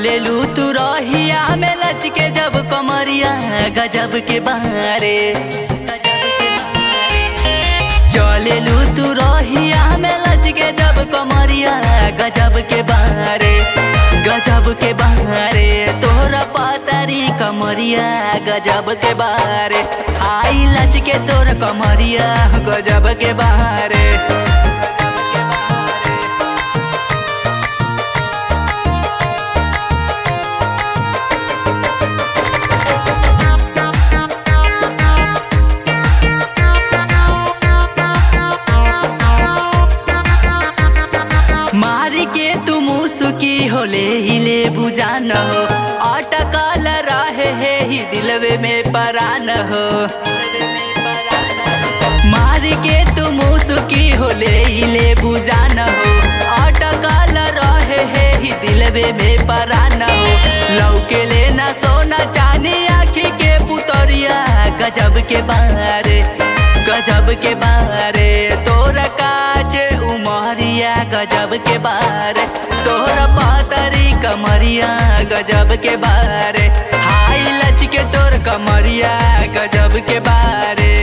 चलेलू तू रहिया में लचके जब कमरिया गजब के बारे। चलेलू तू रहिया में लचके जब कमरिया गजब के बारे, गजब के बारे। तोरा पातरी कमरिया गजब के बारे, आई लचके तोर कमरिया गजब के बारे। मारी के तू मुसुकी होले हिले बुझान हो, अटकल रहे है ही दिलवे में परान हो। मारी के तू मुसुकी होले हिले बुझान हो, अटकल रहे है ही दिलवे में परान हो। लौके लेना सोना चांदी आँखी के पुतरिया गजब के बारे, गजब के बारे। तोरा काज उमरिया गजब के बारे, तोरा पातरी कमरिया गजब के बारे, हाई लच के तोर कमरिया गजब के बारे।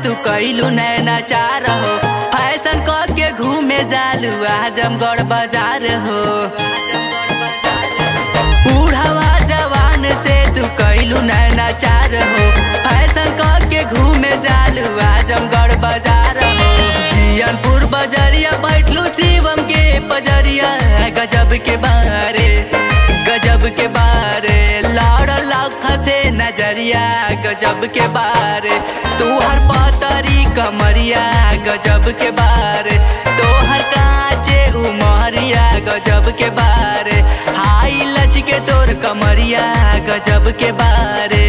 तू कैलू नैना चार हो, फैशन के घूमे जालू आजमगढ़ बाजार हो। बूढ़ावा जवान से तू कैलू नैना चार हो, फैशन के घूमे जालू आजमगढ़ बाजार हो। जियनपुर बजरिया बैठलू शिवम के पजरिया गजब के बारे, गजब के बारे। लाड़ लाख से नजरिया गजब के बारे, तू हर पातरी कमरिया गजब के बारे। तो हर काचे उमरिया गजब के बारे, हाई लच के तोर कमरिया गजब के बारे।